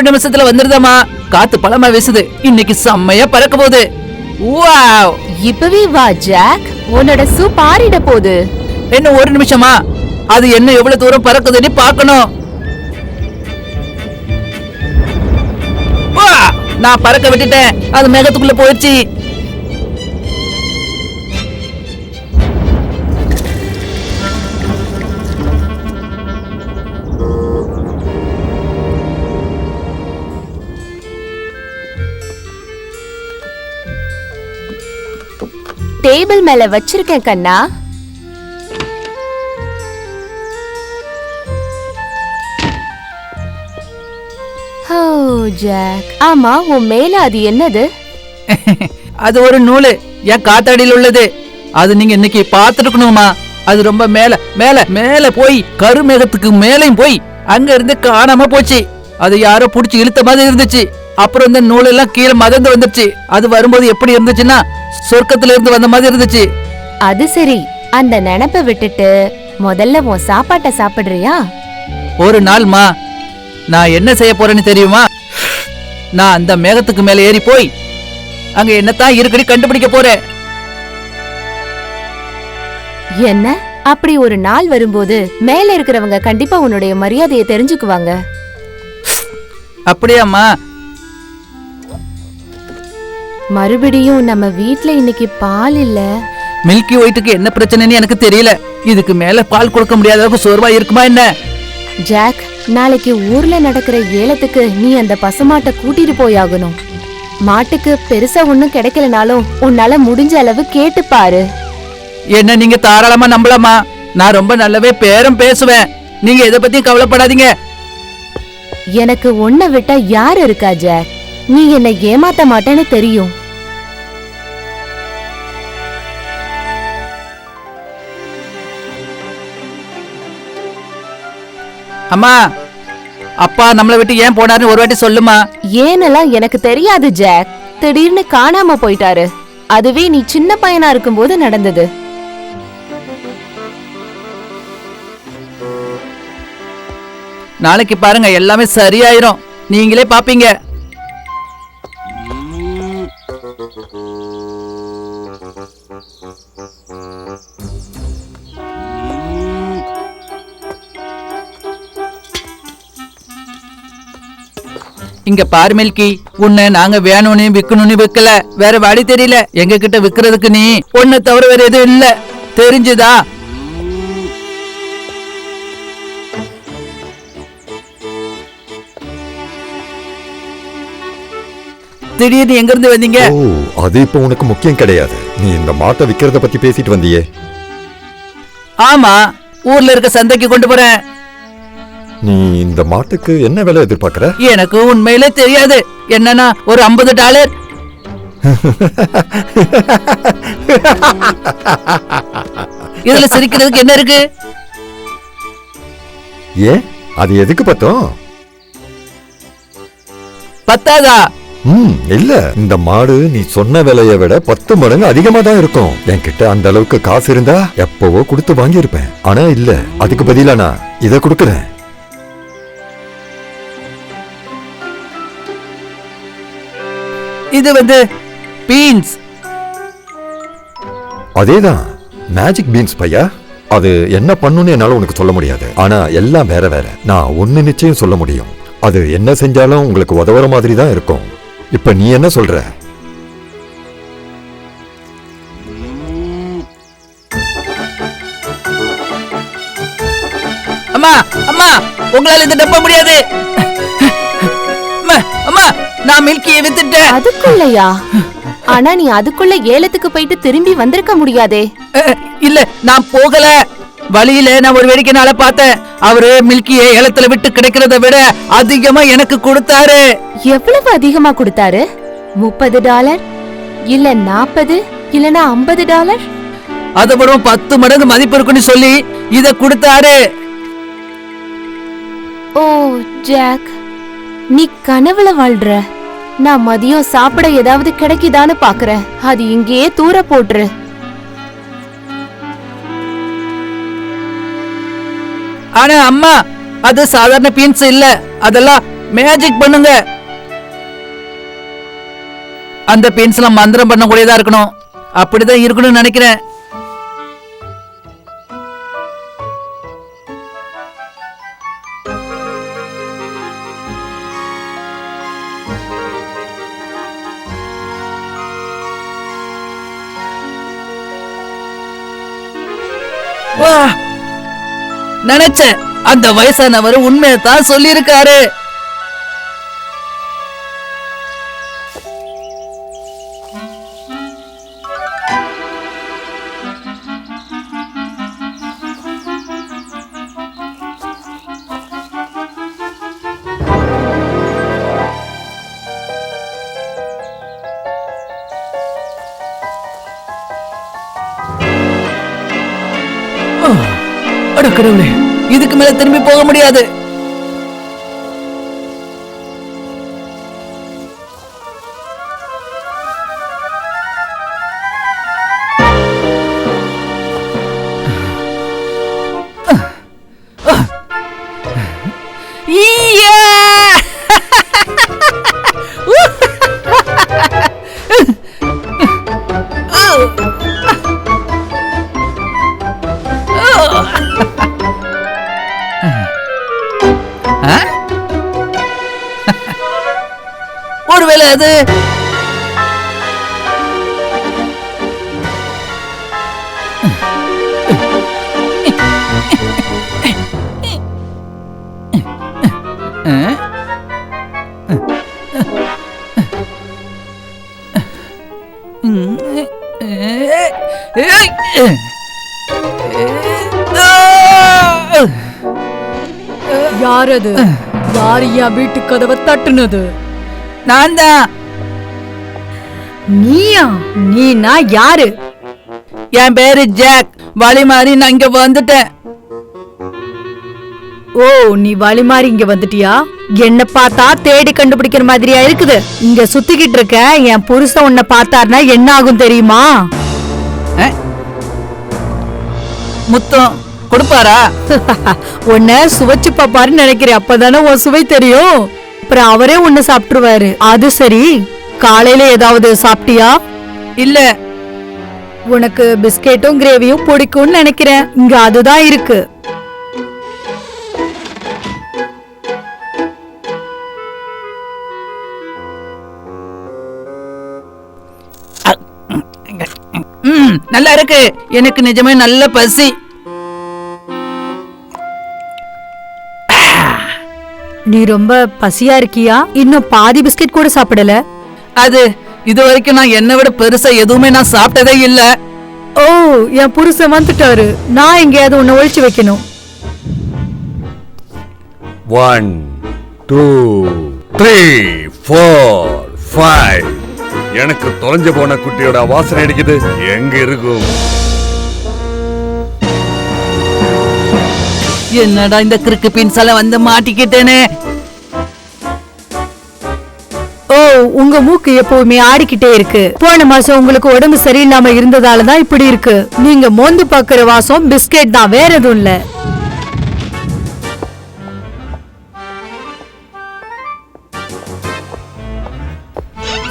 நிமிஷத்துல வந்துருதாமா. காத்து பழமா வீசுது. இன்னைக்கு செம்மையா பறக்க போகுது. வாவ்! இப்பவே வா ஜாக், உன்னோட சூப் ஆறிட போகுது. என்ன ஒரு நிமிஷமா? அது என்ன எவ்வளவு தூரம் பறக்குதுன்னு பார்க்கணும். நான் பறக்க விட்டுட்டேன். அது மேகத்துக்குள்ள போயிடுச்சு. டேபிள் மேல வச்சிருக்கேன் கண்ணா. ஜாக், ஆமா, உன் மேல அது என்னது? அது ஒரு நூலு, என் காத்தாடியில் உள்ளது. அது நீங்க இன்னைக்கு பாத்துருக்கணுமா? அது ரொம்ப மேல மேல மேல போய் கருமேகத்துக்கு மேலையும் போய் அங்க இருந்து காணாம போச்சு. அது யாரோ புடிச்சு இழுத்த மாதிரி இருந்துச்சு. அப்புறம் இந்த நூல் எல்லாம் கீழே மதந்து வந்துருச்சு. அது வரும்போது எப்படி இருந்துச்சுன்னா சொர்க்கத்துல இருந்து வந்த மாதிரி இருந்துச்சு. அது சரி, அந்த நினைப்ப விட்டுட்டு முதல்ல உன் சாப்பாட்டை சாப்பிடுறியா? ஒரு நாள்மா நான் என்ன செய்ய போறேன்னு தெரியுமா? நான் அந்த மேகத்துக்கு மேல ஏறி போய் அங்க என்னத்தான் இருக்குன்னு கண்டுபிடிக்க போறேன். என்ன? அப்படி ஒரு நாள் வரும்போது மேல இருக்கிறவங்க கண்டிப்பா உன்னுடைய மரியாதையை தெரிஞ்சுக்குவாங்க. அப்படியாம்மா? மறுபடியும் நம்ம வீட்ல இன்னைக்கு பால் இல்ல. மில்கி ஒயிட்டுக்கு என்ன பிரச்சனைன்னு எனக்கு தெரியல. இதுக்கு மேல பால் கொடுக்க முடியாத அளவுக்கு சோர்வா இருக்குமா என்ன? ஜாக், நாளைக்கு ஊர்ல நடக்கிற ஏலத்துக்கு நீ அந்த பசுமாட்டை கூட்டிட்டு போயாகணும். மாட்டுக்கு பெருசா ஒண்ணும் கிடைக்கலனாலும் உன்னால முடிஞ்ச அளவு கேட்டு பாரு. என்ன நீங்க தாராளமா நம்பலாமா? நான் ரொம்ப நல்லாவே பேரம் பேசுவேன். நீங்க எதை பத்தியும் கவலைப்படாதீங்க. எனக்கு உன்னை விட்டா யார் இருக்கா ஜாக்? நீ என்னை ஏமாத்த மாட்டேன்னு தெரியும். அம்மா, அப்பா நம்மளை விட்டு ஏன் போனாருன்னு ஒரு வாட்டி சொல்லுமா. ஏனெல்லாம் எனக்கு தெரியாது ஜாக். திடீர்னு காணாம போயிட்டாரு. அதுவே நீ சின்ன பையனா இருக்கும்போது நடந்தது. நாளைக்கு பாருங்க எல்லாமே சரியாயிரும். நீங்களே பாப்பீங்க. இங்க பாரு மில்கி, உன்னை நாங்க வேணும்னு விக்கணும்னு விக்கல. வேற வழி தெரியல. எங்க கிட்ட விக்கிறதுக்கு நீ உன்னை தவிர வேற எதுவும் இல்ல. தெரிஞ்சுதா? திடீர்னு எங்க இருந்து வந்தீங்க? அது இப்ப உனக்கு முக்கியம் கிடையாது. நீ இந்த மாட்டை விக்கிறத பத்தி பேசிட்டு வந்தியே. ஆமா, ஊர்ல இருக்க சந்தைக்கு கொண்டு போறேன். நீ இந்த மாட்டுக்கு என்ன விலை எதிர்பார்க்கற? எனக்கு உண்மையிலே தெரியாது. என்னன்னா ஒரு $50. இதுல சிரிக்கிறதுக்கு என்ன இருக்கு? ஏன், அது எதுக்கு பத்தும்? பத்தாதா? இல்ல, இந்த மாடு நீ சொன்ன விலையை விட 10 மடங்கு அதிகமா தான் இருக்கும். என்கிட்ட அந்த அளவுக்கு காசு இருந்தா எப்பவோ கொடுத்து வாங்கியிருப்பேன். ஆனா இல்ல, அதுக்கு பதிலா நான் இதை கொடுக்கறேன். இது பீன்ஸ். அதேதான், மேஜிக் பீன்ஸ் பையா. அது என்ன பண்ணுன்னு என்னால உனக்கு சொல்ல முடியாது. ஆனா எல்லாம் வேற வேற. நான் ஒன்னு நிச்சயம் சொல்ல முடியும். அது என்ன செஞ்சாலும் உங்களுக்கு உதவுற மாதிரி தான் இருக்கும். இப்ப நீ என்ன சொல்ற? அம்மா, அம்மா, உங்களால இதை நம்ப முடியாது. அம்மா, நான் மில்கியை வித்துட்டேன். அதுக்குள்ளயா? ஆனா நீ அதுக்குள்ள ஏலத்துக்கு போயிட்டு திரும்பி வந்திருக்க முடியாதே. இல்ல, நான் போகல. வழியில நான் ஒரு வேடிக்கைனால பார்த்தேன். அவரு மில்கியை ஏலத்துல விட்டு கிடைக்கிறத விட அதிகமா எனக்கு கொடுத்தாரு. எவ்வளவு அதிகமா கொடுத்தாரு? $30 இல்ல 40 இல்லனா $50? அதை விட 10 மடங்கு மதிப்பு இருக்குன்னு சொல்லி இத கொடுத்தாரு. ஓ ஜாக், நீ கனவுல வாழ்ற. நான் மதியம் சாப்பிட ஏதாவது கிடைக்குதான்னு பாக்குறேன். அது இங்கேயே தூர போட்டுரு. ஆனா அம்மா, அது சாதாரண பீன்ஸ் இல்ல. அதெல்லாம் மேஜிக் பண்ணுங்க. அந்த பென்சில மந்திரம் பண்ணக்கூடியதா இருக்கணும். அப்படிதான் இருக்கணும்னு நினைக்கிறேன். வா, நினைச்சேன் அந்த வயசானவர் உண்மையை தான் சொல்லியிருக்காரு. அட கடவுளே, இதுக்கு மேல திரும்பி போக முடியாது. ஒருவேளை அது யாரது? யார் என் வீட்டு கதவை தட்டுனது? நான் தான். நீயா? நீனா யாரு? என் பேரு ஜாக். வழி மாறி நான் இங்க வந்துட்டேன். ஓ, நீ வழி மாறி இங்க வந்துட்டியா? என்ன பார்த்தா தேடி கண்டுபிடிக்கிற மாதிரியா இருக்குது. இங்க சுத்திக்கிட்டு இருக்க என் புருஷன் உன்னை பார்த்தாருன்னா என்ன ஆகும் தெரியுமா? முத்தம் கொடுப்பாரா? உன்னை சுவைச்சு பாப்பாருன்னு நினைக்கிறேன். அப்பதானே உன் சுவை தெரியும். அப்புறம் அவரே உன்னை சாப்பிட்டுருவாரு. அது சரி, காலையில ஏதாவது சாப்பிட்டியா? இல்ல. உனக்கு பிஸ்கெட்டும் கிரேவியும் பிடிக்கும்னு நினைக்கிறேன். இங்க அதுதான் இருக்கு. நல்லா இருக்கு. எனக்கு நிஜமே நல்ல பசி. நீ ரொம்ப பசியா இருக்கியா? இன்னும் பாதி பிஸ்கெட் கூட சாப்பிடல. அது இது வரைக்கும் நான் என்னை விட பெருசா எதுவுமே நான் சாப்பிட்டதே இல்ல. ஓ, என் புருஷன் வந்துட்டாரு. நான் எங்கேயாவது உன்னை ஒழிச்சு வைக்கணும். 1 2 3 4 5 எனக்கு தொலைஞ்சு போன குட்டியோட வாசனை அடிக்குது. எங்க இருக்கும்? என்னடா இந்த கிறுக்கு பின்சால வந்து மாட்டிக்கிட்டேனே. ஓ, உங்க மூக்கு எப்பவுமே ஆடிக்கிட்டே இருக்கு. போன மாசம் உங்களுக்கு உடம்பு சரியில்லாம இருந்ததாலதான் இப்படி இருக்கு. நீங்க மோந்து பாக்குற வாசம் பிஸ்கெட் தான், வேற எதுவும் இல்ல.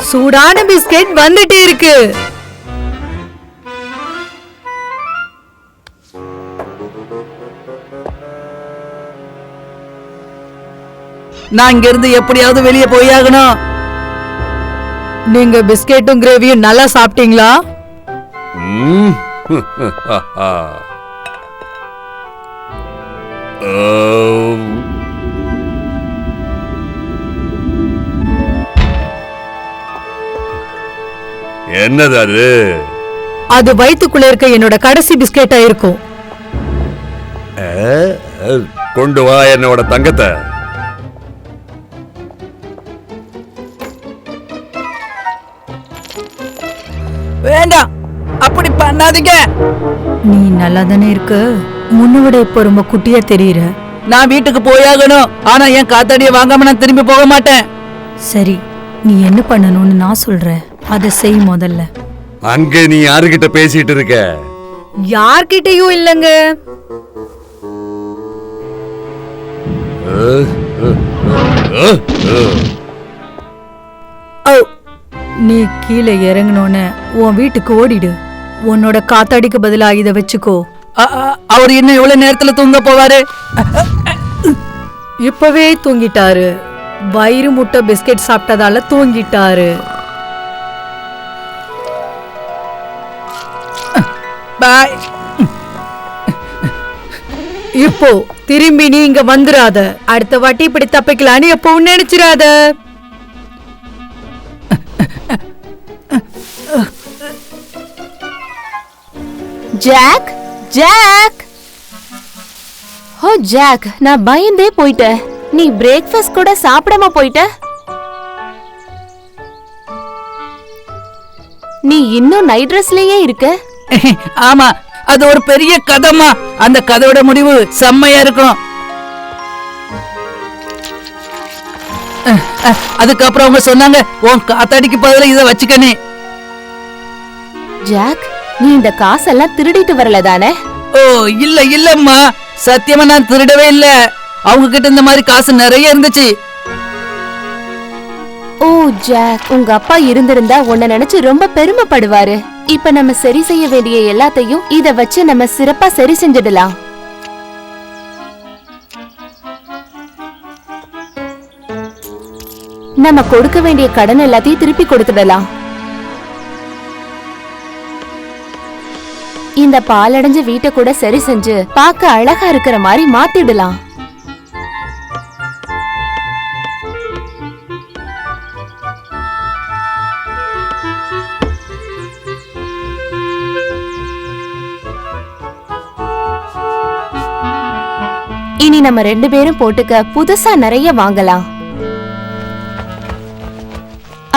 சூடான பிஸ்கெட் வந்துட்டே இருக்கு. நான் இங்க இருந்து எப்படியாவது வெளியே போயாகணும். நீங்க பிஸ்கெட்டும் கிரேவியும் நல்லா சாப்பிட்டீங்களா? ம். என்னது அது? அது வயித்துக்குள்ள இருக்க என்னோட கடைசி பிஸ்கெட்டா இருக்கும். கொண்டு வா என்னோட தங்கத்தை. வேண்டாம், அப்படி பண்ணாதீங்க. நீ நல்லா தானே இருக்க. முன்ன விட இப்ப ரொம்ப குட்டியா தெரியற. நான் வீட்டுக்கு போயாகணும். ஆனா என் காத்தாடியை வாங்காம நான் திரும்பி போக மாட்டேன். சரி, நீ என்ன பண்ணணும்னு நான் சொல்றேன். அதை செய் முதல்ல. அங்க நீ யாருகிட்ட பேசிட்டு இருக்க? யார்கிட்டயும் இல்லங்க. ஓ, நீ கீழே இறங்கணும்னு உன் வீட்டுக்கு ஓடிடு. உன்னோட காத்தாடிக்கு பதிலா இத வச்சுக்கோ. அவர் இன்னும் எவ்வளவு நேரத்துல தூங்க போவாரு? இப்பவே தூங்கிட்டாரு. வயிறு முட்டை பிஸ்கெட் சாப்பிட்டதால தூங்கிட்டாரு. பாய். இப்போ திரும்பி நீ இங்க வந்துராத. அடுத்த வாட்டி இப்படி தப்பிக்கலான்னு எப்பவும் நினைச்சிராத. Jack, Jack. ஓ ஜாக், நான் பயந்தே போயிட்டேன். நீ பிரேக்ஃபாஸ்ட் கூட சாப்பிடாம போயிட்ட. நீ இன்னும் நைட் ட்ரெஸ்லயே இருக்க. ஆமா, அது ஒரு பெரிய கதைமா. அந்த கதையோட முடிவு செம்மையா இருக்கும். அதுக்கப்புறம் அவங்க சொன்னாங்க, உன் காத்தாடிக்கு பதிலா இதை வச்சுக்கனே. ஜாக், நீ இந்த காசெல்லாம் திருடிட்டு வரல தானே? ஓ இல்ல இல்லம்மா, சத்தியமா நான் திருடவே இல்ல. அவங்க கிட்ட இந்த மாதிரி காசு நிறைய இருந்துச்சு. ஓ ஜாக், உங்க அப்பா இருந்திருந்தா உன்னை நினைச்சு ரொம்ப பெருமைப்படுவாரு. இப்ப நம்ம சரி செய்ய வேண்டிய எல்லாத்தையும் இத வச்சு நம்ம சிறப்பா சரி செஞ்சிடலாம். நம்ம கொடுக்க வேண்டிய கடன் எல்லாத்தையும் திருப்பி கொடுத்துடலாம். இந்த பாலடைஞ்ச வீட்டை கூட சரி செஞ்சு பார்க்க அழகா இருக்கிற மாதிரி மாத்திடலாம். இனி நம்ம 2 பேரும் போட்டுக்க புதுசா நிறைய வாங்கலாம்.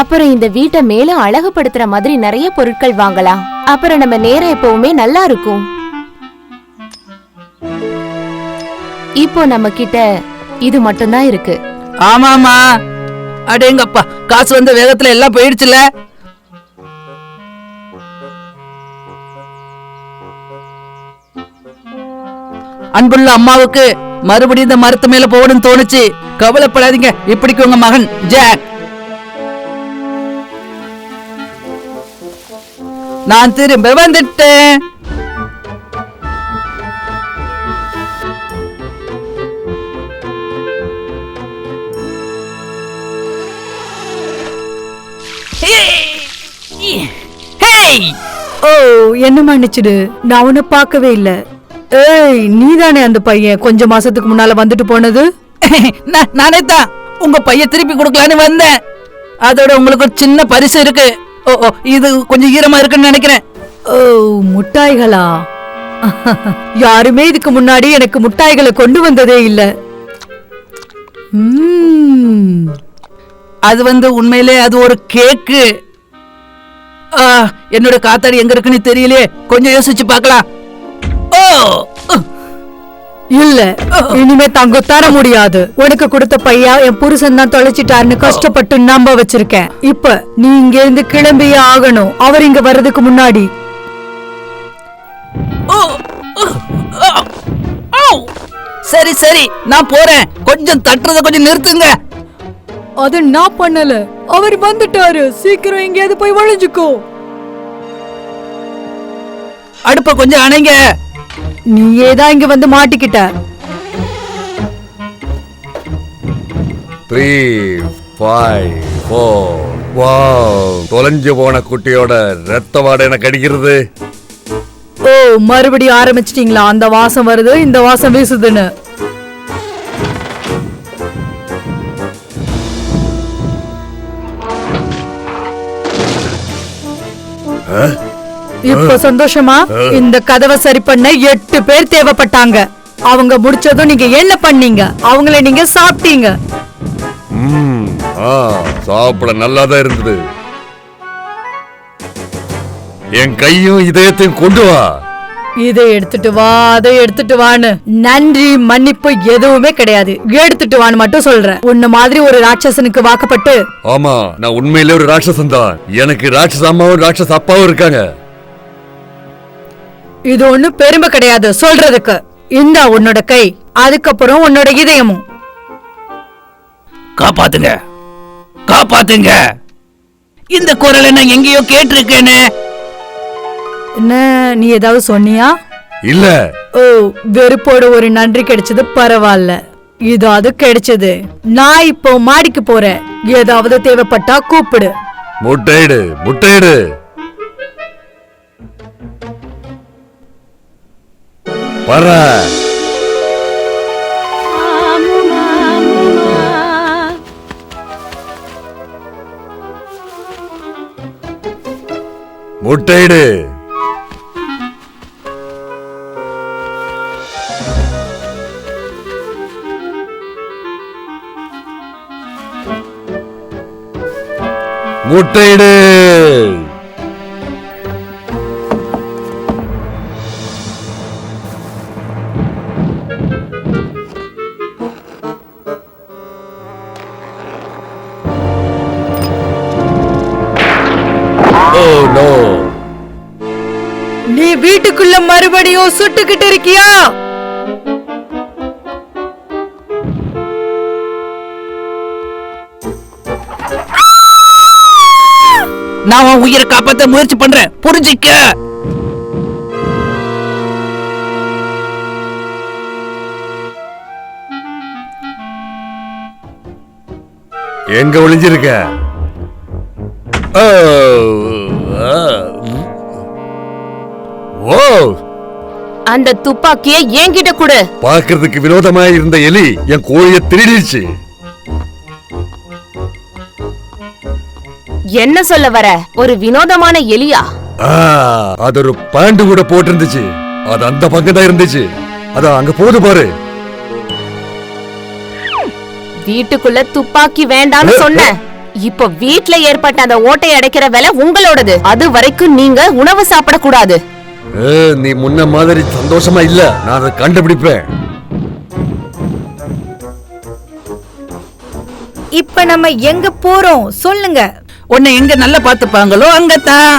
அப்புறம் இந்த வீட்டை மேலும் அழகுபடுத்துற மாதிரி நிறைய பொருட்கள் வாங்கலாம். அப்புறம் நம்ம நேரம் எப்பவுமே நல்லா இருக்கும். இப்போ நம்ம கிட்ட இது மட்டும்தான் இருக்கு. ஆமாமா, அடேங்கப்பா, காசு வந்த வேகத்துல எல்லாம் போயிடுச்சுல. அன்புள்ள அம்மாவுக்கு மறுபடியும் இந்த மரத்து மேல போகணும்னு தோணுச்சு. கவலைப்படாதீங்க, இப்படிக்கு உங்க மகன் ஜாக். நான் திரும்ப வந்துட்டேன். ஓ, என்ன மன்னிச்சிடு, நான் உன்னை பார்க்கவே இல்ல. ஏய், நீதானே அந்த பையன் கொஞ்ச மாசத்துக்கு முன்னால வந்துட்டு போனது? நானே தான் உங்க பைய திருப்பி கொடுக்கலான்னு வந்தேன். அதோட உங்களுக்கு ஒரு சின்ன பரிசு இருக்கு. ஓ, இது கொஞ்சம் ஈரமா இருக்குன்னு நினைக்கிறேன். ஓ, முட்டாய்களா? யாருமே இதுக்கு முன்னாடி எனக்கு முட்டாய்களை கொண்டு வந்ததே இல்ல. அது உண்மையிலே அது ஒரு கேக்கு. என்னோட காத்தாடி எங்க இருக்குன்னு தெரியலையே, கொஞ்சம் யோசிச்சு பார்க்கலாம். ஓ இல்ல, இனிமே தங்கம் தர முடியாது. உனக்கு கொடுத்த பையா என் புருஷன் தான் தொலைச்சிட்டாருன்னு கஷ்டப்பட்டு நம்ப வச்சிருக்கேன். இப்ப நீ இங்க இருந்து கிளம்பியே ஆகணும், அவர் இங்க வர்றதுக்கு முன்னாடி. சரி சரி, நான் போறேன். கொஞ்சம் தட்டுறத கொஞ்சம் நிறுத்துங்க. அது நான் பண்ணல, அவர் வந்துட்டாரு. சீக்கிரம் எங்கேயாவது போய் ஒளிஞ்சுக்கோ. அடுப்ப கொஞ்சம் அணைங்க. நீயேதான் இங்க வந்து மாட்டிக்கிட்ட. 3, 5, 4. வாவ், தொலைஞ்சு போன குட்டியோட ரத்த வாடை எனக்கு அடிக்கிறது. ஓ, மறுபடியும் ஆரம்பிச்சிட்டீங்களா? அந்த வாசம் வருது, இந்த வாசம் வீசுதுன்னு. இப்ப சந்தோஷமா? இந்த கதவை சரி பண்ண 8 பேர் தேவைப்பட்டாங்க. அவங்க முடிச்சதும் நீங்க என்ன பண்ணீங்க? அவங்கள நீங்க சாப்பிட்டீங்க. சாப்பிட நல்லாதான் இருந்தது. என் கையும் இதயத்தையும் கொண்டு வா. இதை எடுத்துட்டு வா, அதை எடுத்துட்டு வான்னு நன்றி மன்னிப்பு எதுவுமே கிடையாது. எடுத்துட்டு வான்னு மட்டும் சொல்ற. உன்ன மாதிரி ஒரு ராட்சசனுக்கு வாக்கப்பட்டு. ஆமா, நான் உண்மையிலே ஒரு ராட்சசன் தான். எனக்கு ராட்சச அம்மாவும் ராட்சச அப்பாவும் இருக்காங்க. இது ஒண்ணு பெருமை கிடையாது சொல்றதுக்கு. இந்த உன்னோட கை, அதுக்கப்புறம் உன்னோட இதயமும். காப்பாத்துங்க, காப்பாத்துங்க. இந்த குரலை நான் எங்கேயோ கேட்டிருக்கேனே. என்ன, நீ ஏதாவது சொன்னியா? இல்ல. ஓ, வெறுப்போட ஒரு நன்றி கிடைச்சது பரவாயில்ல. இதாவது கிடைச்சது. நான் இப்போ மாடிக்கு போறேன். ஏதாவது தேவைப்பட்டா கூப்பிடு. முட்டையிடு, முட்டையிடு. வர. முட்டையிடு. முட்டையிடு. Oh no. நீ வீட்டுக்குள்ள மறுபடியும் சுட்டுக்கிட்டு இருக்கியா? நான் உன் உயிரை காப்பாத்த முயற்சி பண்றேன், புரிஞ்சிக்க. எங்க ஒளிஞ்சிருக்க? அந்த துப்பாக்கியை என்கிட்ட கொடு. பார்க்கிறதுக்கு வினோதமா இருந்த எலி என் கோழியை திருடிடுச்சு. என்ன சொல்ல வர? ஒரு வினோதமான எலியா? அது ஒரு பாண்டு கூட போட்டிருந்துச்சு. அது அந்த பக்கம் இருந்துச்சு. அத அங்க போது பாரு. வீட்டுக்குள்ள துப்பாக்கி வேண்டாம்னு சொன்னேன். இப்ப வீட்ல ஏற்பட்ட அந்த ஓட்டை அடைக்கிற வேலை உங்களோடது. அது வரைக்கும் நீங்க உணவு சாப்பிடக்கூடாது. நீ முன்ன மாதிரி சந்தோஷமா இல்ல. நான் அதை கண்டுபிடிப்பேன். இப்ப நம்ம எங்க போறோம் சொல்லுங்க. உன்னை எங்க நல்லா பாத்துப்பாங்களோ அங்கத்தான்.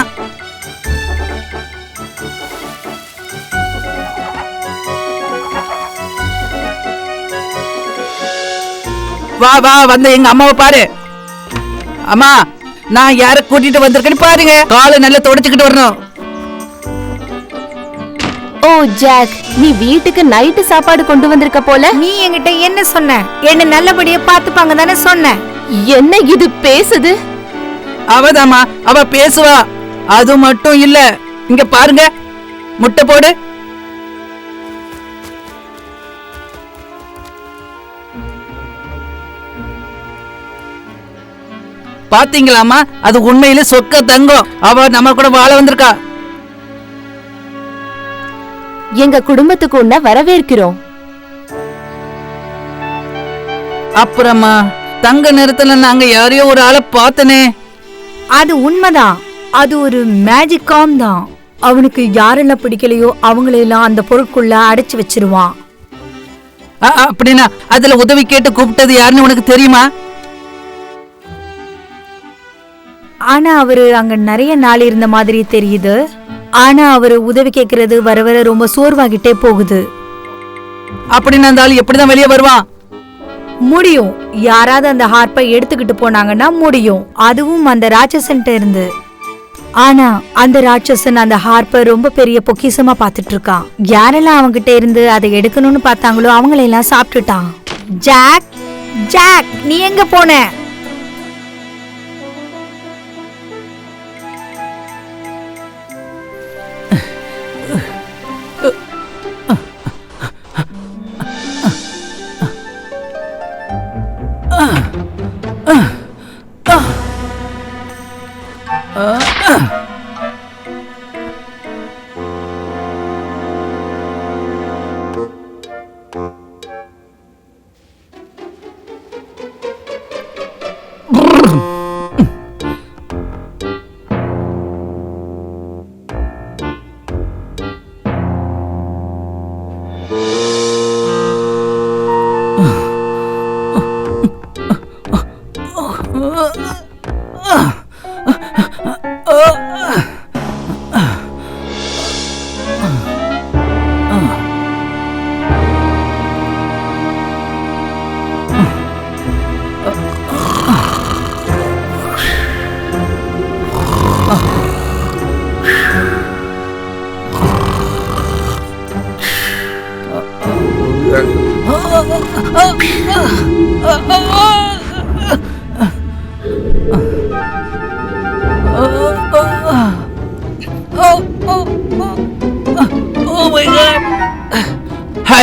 வா வா, வந்து எங்க அம்மாவை பாரு. அம்மா, நான் யார கூட்டிட்டு வந்திருக்கேன்னு பாருங்க. காலை நல்லா தொடச்சுக்கிட்டு வரணும். ஓ ஜாக், நீ வீட்டுக்கு நைட்டு சாப்பாடு கொண்டு வந்திருக்க போல. நீ என்கிட்ட என்ன சொன்ன? என்ன நல்லபடியா பாத்துப்பாங்க தானே சொன்ன. என்ன இது பேசுது? அவதாமா, அவ பேசுவா. அது மட்டும் இல்ல, இங்க பாருங்க, முட்டை போடு. பாத்தீங்களாமா, அது உண்மையிலே சொக்க தங்கம். அவ நம்ம கூட வாழ வந்திருக்கா. எங்க குடும்பத்துக்கு உன்ன வரவேற்கிறோம். அப்புறமா தங்க நேரத்துல நாங்க யாரையோ ஒரு ஆளை பார்த்தனே. அது உண்மைதான். அது ஒரு மேஜிக் காம் தான். அவனுக்கு யாரெல்லாம் பிடிக்கலையோ அவங்களையெல்லாம் அந்த பொருட்குள்ள அடைச்சு வச்சிருவான். அப்படின்னா அதுல உதவி கேட்டு கூப்பிட்டது யாருன்னு உனக்கு தெரியுமா? ஆனா அவரு அங்க நிறைய நாள் இருந்த மாதிரி தெரியுது. ஆனா அவரு உதவி கேக்குறது வர வர ரொம்ப சோர்வாகிட்டே போகுது. அப்படின்னு அந்த ஆள் எப்படிதான் வெளியே வருவான்? முடியும், யாராவது அந்த ஹார்ப்பை எடுத்துக்கிட்டு போனாங்கன்னா முடியும். அதுவும் அந்த ராட்சசன்ட்ட இருந்து. ஆனா அந்த ராட்சசன் அந்த ஹார்ப்பை ரொம்ப பெரிய பொக்கிஷமா பாத்துட்டு இருக்கான். யாரெல்லாம் அவங்கிட்ட இருந்து அதை எடுக்கணும்னு பார்த்தாங்களோ அவங்களையெல்லாம் சாப்பிட்டுட்டான். ஜாக், ஜாக், நீ எங்க போன?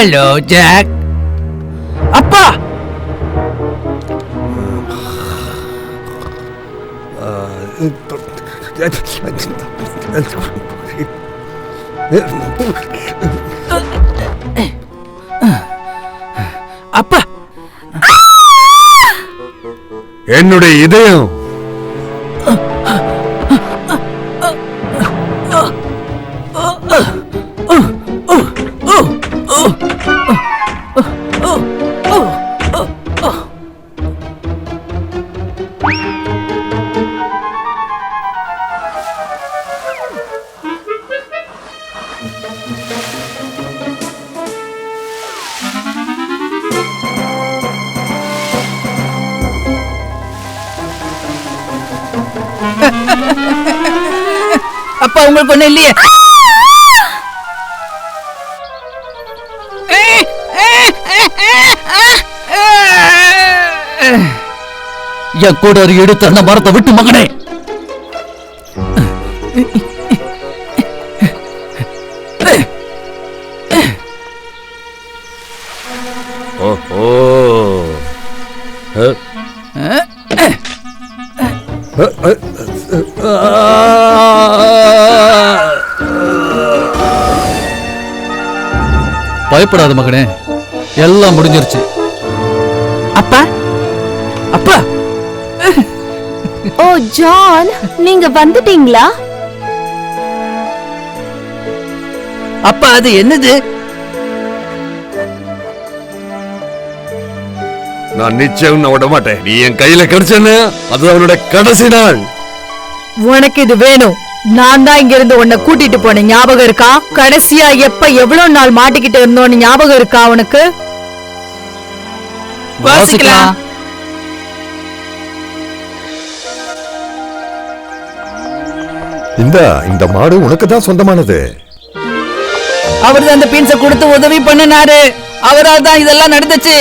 Hello Jack. அப்பா, அப்பா, என்னுடைய இதயம் அப்பா உங்களுக்கு ஒண்ணு இல்லையே? என் கூட ஒரு எடுத்து அந்த மரத்தை விட்டு மகனே. ஓஹோ. பயப்படாத மகனே, எல்லாம் முடிஞ்சிருச்சு. அப்பா, அப்பா. ஓ ஜான், நீங்க வந்துட்டீங்களா? அப்பா, அது என்னது? நான் நிச்சயம் நான் விட மாட்டேன். நீ என் கையில கிடைச்சேன்னு அது அவனோட கடைசி நாள். உனக்கு இது வேணும். நான் தான் இங்க இருந்து உன்னை கூட்டிட்டு போனேன், ஞாபகம் இருக்கா? கடைசியா எப்ப எவ்வளவு நாள் மாட்டிக்கிட்டு இருந்தோன்னு ஞாபகம் இருக்கா உனக்கு? வாசிக்கலாம். இந்த மாடு உனக்கு தான் சொந்தமானது. அவர் தான் அந்த பீன்ஸை கொடுத்து உதவி பண்ணினாரு. அவரால் தான் இதெல்லாம் நடந்துச்சு.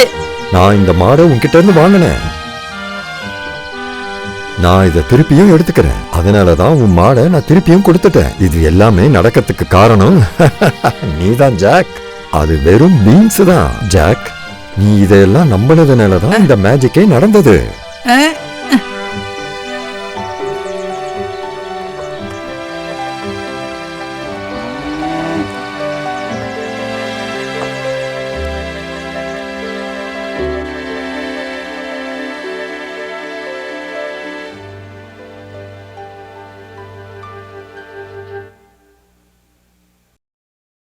நான் இந்த மாடை உன்கிட்ட இருந்து வாங்கினேன். நான் இதை திருப்பியும் எடுத்துக்கிறேன். அதனாலதான் உன் மாடை நான் திருப்பியும் கொடுத்துட்டேன். இது எல்லாமே நடக்கிறதுக்கு காரணம் நீதான் ஜாக். அது வெறும் பீன்ஸ் தான் ஜாக். நீ இதெல்லாம் நம்பினதுனாலதான் இந்த மேஜிக்கே நடந்தது.